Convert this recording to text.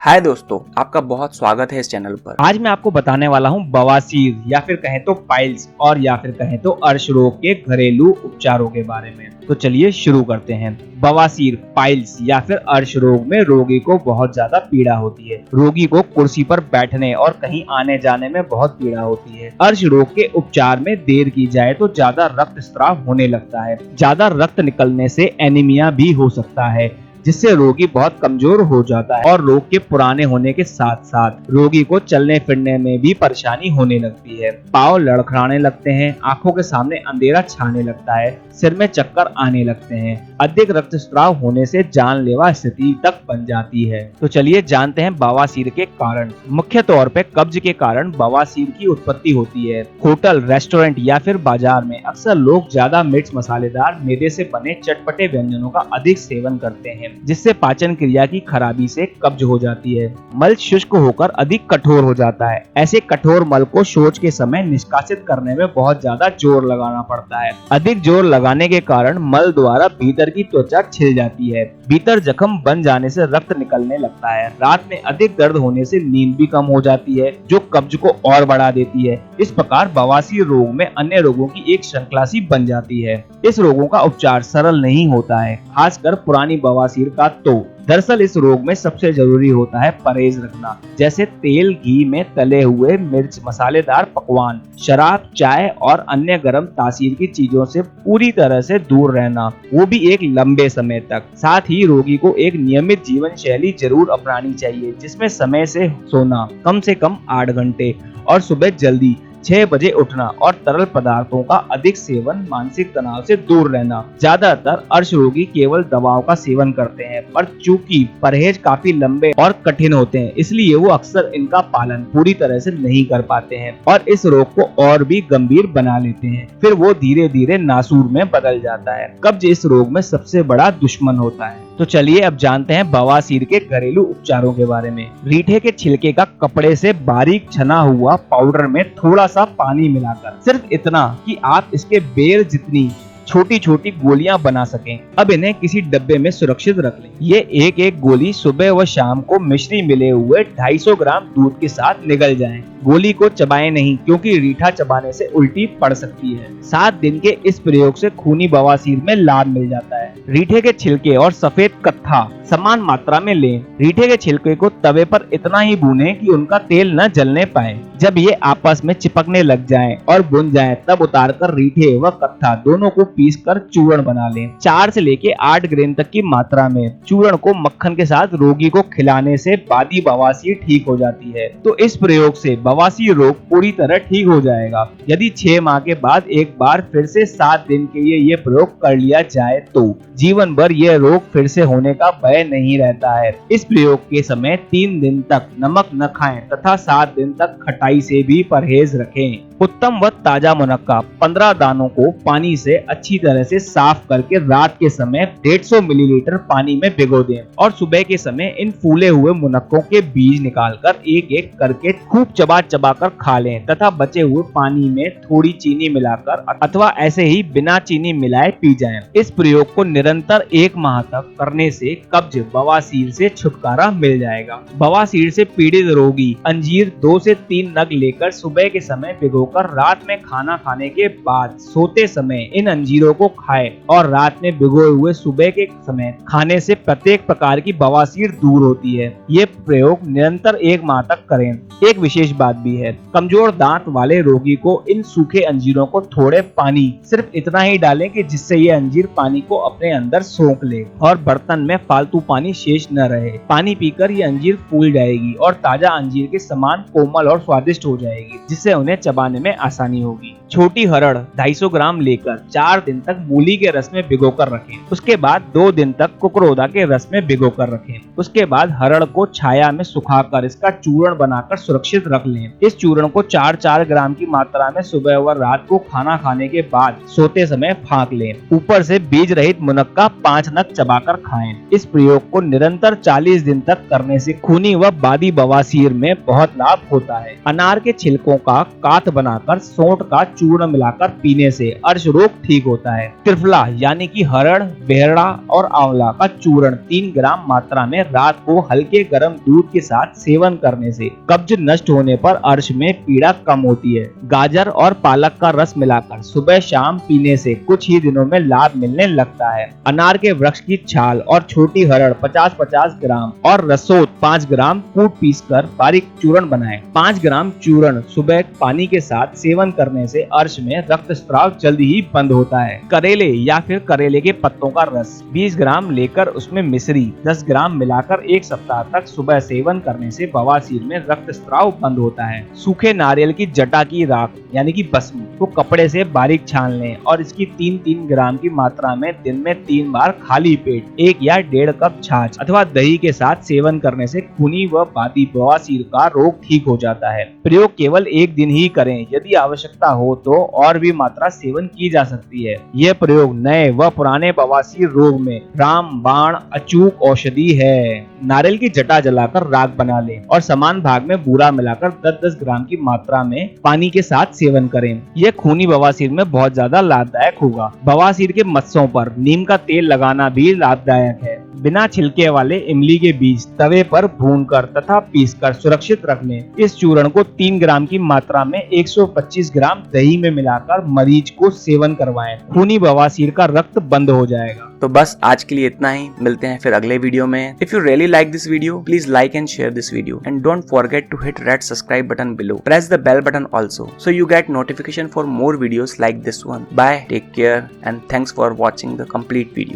हाय दोस्तों, आपका बहुत स्वागत है इस चैनल पर। आज मैं आपको बताने वाला हूँ बवासीर या फिर कहें तो पाइल्स और या फिर कहें तो अर्श रोग के घरेलू उपचारों के बारे में। तो चलिए शुरू करते हैं। बवासीर, पाइल्स या फिर अर्श रोग में रोगी को बहुत ज्यादा पीड़ा होती है। रोगी को कुर्सी पर बैठने और कहीं आने जाने में बहुत पीड़ा होती है। अर्श रोग के उपचार में देर की जाए तो ज्यादा रक्तस्राव होने लगता है। ज्यादा रक्त निकलने से एनीमिया भी हो सकता है, जिससे रोगी बहुत कमजोर हो जाता है और रोग के पुराने होने के साथ साथ रोगी को चलने फिरने में भी परेशानी होने लगती है। पाँव लड़खड़ाने लगते हैं, आंखों के सामने अंधेरा छाने लगता है, सिर में चक्कर आने लगते हैं। अधिक रक्तस्राव होने से जानलेवा स्थिति तक बन जाती है। तो चलिए जानते हैं बवासीर के कारण। मुख्य तौर पे कब्ज के कारण बवासीर की उत्पत्ति होती है। होटल, रेस्टोरेंट या फिर बाजार में अक्सर लोग ज्यादा मिर्च मसालेदार मैदे से बने चटपटे व्यंजनों का अधिक सेवन करते हैं, जिससे पाचन क्रिया की खराबी से कब्ज हो जाती है। मल शुष्क होकर अधिक कठोर हो जाता है। ऐसे कठोर मल को शौच के समय निष्कासित करने में बहुत ज्यादा जोर लगाना पड़ता है। अधिक जोर लगाने के कारण मल द्वारा भीतर की त्वचा छिल जाती है। भीतर जख्म बन जाने से रक्त निकलने लगता है। रात में अधिक दर्द होने से नींद भी कम हो जाती है, जो कब्ज को और बढ़ा देती है। इस प्रकार बवासीर रोग में अन्य रोगों की एक श्रृंखला सी बन जाती है। इस रोगों का उपचार सरल नहीं होता है, खासकर पुरानी बवासीर का। तो दरअसल इस रोग में सबसे जरूरी होता है परहेज रखना, जैसे तेल घी में तले हुए मिर्च मसालेदार पकवान, शराब, चाय और अन्य गर्म तासीर की चीजों से पूरी तरह से दूर रहना, वो भी एक लंबे समय तक। साथ ही रोगी को एक नियमित जीवन शैली जरूर अपनानी चाहिए, जिसमें समय से सोना कम से कम 8 घंटे और सुबह जल्दी 6 बजे उठना और तरल पदार्थों का अधिक सेवन मानसिक तनाव से दूर रहना। ज्यादातर अर्श रोगी केवल दवाओं का सेवन करते हैं, पर चूंकि परहेज काफी लंबे और कठिन होते हैं, इसलिए वो अक्सर इनका पालन पूरी तरह से नहीं कर पाते हैं और इस रोग को और भी गंभीर बना लेते हैं। फिर वो धीरे धीरे नासूर में बदल जाता है। कब्ज इस रोग में सबसे बड़ा दुश्मन होता है। तो चलिए अब जानते हैं बवासीर के घरेलू उपचारों के बारे में। रीठे के छिलके का कपड़े से बारीक छना हुआ पाउडर में थोड़ा सा पानी मिलाकर, सिर्फ इतना कि आप इसके बेर जितनी छोटी छोटी गोलियां बना सकें। अब इन्हें किसी डब्बे में सुरक्षित रख लें। ये एक एक गोली सुबह व शाम को मिश्री मिले हुए 250 ग्राम दूध के साथ निगल जाएं। गोली को चबाएं नहीं, क्योंकि रीठा चबाने से उल्टी पड़ सकती है। 7 दिन के इस प्रयोग से खूनी बवासीर में लाभ मिल जाता है। रीठे के छिलके और सफेद कत्था समान मात्रा में लें। रीठे के छिलके को तवे पर इतना ही भूनें कि उनका तेल न जलने पाए। जब ये आपस में चिपकने लग जाएं और भुन जाएं, तब उतारकर रीठे व कत्था दोनों को पीसकर चूर्ण बना लें। 4 से लेके 8 ग्राम तक की मात्रा में चूर्ण को मक्खन के साथ रोगी को खिलाने से बादी बवासीर ठीक हो जाती है। तो इस प्रयोग से बवासीर रोग पूरी तरह ठीक हो जाएगा। यदि 6 माह के बाद एक बार फिर से 7 दिन के लिए ये प्रयोग कर लिया जाए तो जीवन भर यह रोग फिर से होने का भय नहीं रहता है। इस प्रयोग के समय 3 दिन तक नमक न खाएं तथा 7 दिन तक खटाई से भी परहेज रखें। उत्तम व ताजा मुनक्का 15 दानों को पानी से अच्छी तरह से साफ करके रात के समय 150 मिलीलीटर पानी में भिगो दें और सुबह के समय इन फूले हुए मुनक्कों के बीज निकालकर एक एक करके खूब चबा चबा कर खा लें तथा बचे हुए पानी में थोड़ी चीनी मिलाकर अथवा ऐसे ही बिना चीनी मिलाए पी जाएं। इस प्रयोग को निरंतर 1 माह तक करने से कब्ज, बवासीर से छुटकारा मिल जाएगा। बवासीर से पीड़ित रोगी अंजीर 2 से 3 नग लेकर सुबह के समय भिगोकर रात में खाना खाने के बाद सोते समय इन अंजीरों को खाएं और रात में भिगोए हुए सुबह के समय खाने से प्रत्येक प्रकार की बवासीर दूर होती है। ये प्रयोग निरंतर 1 माह तक करें। एक विशेष बात भी है, कमजोर दांत वाले रोगी को इन सूखे अंजीरों को थोड़े पानी, सिर्फ इतना ही डालें कि जिससे ये अंजीर पानी को अपने अंदर सोख ले और बर्तन में फालतू पानी शेष न रहे। पानी पीकर ये अंजीर फूल जाएगी और ताजा अंजीर के समान कोमल और स्वादिष्ट हो जाएगी, जिससे उन्हें चबाने में आसानी होगी। छोटी हरड़ 250 ग्राम लेकर 4 दिन तक मूली के रस में भिगोकर रखें। उसके बाद 2 दिन तक कुकरोदा के रस में भिगोकर रखें। उसके बाद हरड़ को छाया में सुखाकर इसका चूर्ण बनाकर सुरक्षित रख लें। इस चूर्ण को 4-4 ग्राम की मात्रा में सुबह व रात को खाना खाने के बाद सोते समय फाँक लें। ऊपर से बीज रहित मुनक्का 5 नग चबाकर खाएं। इस प्रयोग को निरंतर 40 दिन तक करने से खूनी व बादी बवासीर में बहुत लाभ होता है। अनार के छिलकों का काथ बना बनाकर सौंठ का चूर्ण मिलाकर पीने से अर्श रोग ठीक होता है। त्रिफला यानी कि हरड़, बेहड़ा और आंवला का चूर्ण 3 ग्राम मात्रा में रात को हल्के गर्म दूध के साथ सेवन करने से कब्ज नष्ट होने पर अर्श में पीड़ा कम होती है। गाजर और पालक का रस मिलाकर सुबह शाम पीने से कुछ ही दिनों में लाभ मिलने लगता है। अनार के वृक्ष की छाल और छोटी हरड़ 50-50 ग्राम और रसोत 5 ग्राम कूट पीसकर बारीक चूर्ण बनाएं। 5 ग्राम चूर्ण सुबह पानी के साथ सेवन करने से अर्श में रक्तस्राव जल्दी ही बंद होता है। करेले या फिर करेले के पत्तों का रस 20 ग्राम लेकर उसमें मिश्री 10 ग्राम मिलाकर 1 सप्ताह तक सुबह सेवन करने से बवासीर में रक्तस्राव बंद होता है। सूखे नारियल की जटा की राख यानी कि भस्म को कपड़े से बारीक छान लें और इसकी 3-3 ग्राम की मात्रा में दिन में 3 बार खाली पेट 1 या 1.5 कप छाछ अथवा दही के साथ सेवन करने से खूनी व बादी बवासीर का रोग ठीक हो जाता है। प्रयोग केवल 1 दिन ही करें। यदि आवश्यकता हो तो और भी मात्रा सेवन की जा सकती है। यह प्रयोग नए व पुराने बवासीर रोग में रामबाण अचूक औषधि है। नारियल की जटा जलाकर राख बना लें और समान भाग में बूरा मिलाकर 10-10 ग्राम की मात्रा में पानी के साथ सेवन करें। यह खूनी बवासीर में बहुत ज्यादा लाभदायक होगा। बवासीर के मस्सों पर नीम का तेल लगाना भी लाभदायक है। बिना छिलके वाले इमली के बीज तवे पर भूनकर तथा पीसकर सुरक्षित रख लें। इस चूर्ण को 3 ग्राम की मात्रा में 125 ग्राम दही में मिलाकर मरीज को सेवन करवाएं। खूनी बवासीर का रक्त बंद हो जाएगा। तो बस आज के लिए इतना ही। मिलते हैं फिर अगले वीडियो में। If you really like this video, please like and share this video and don't forget to hit red subscribe button below. Press the bell button also so you get notification for more videos like this one. Bye, take care and thanks for watching the complete video.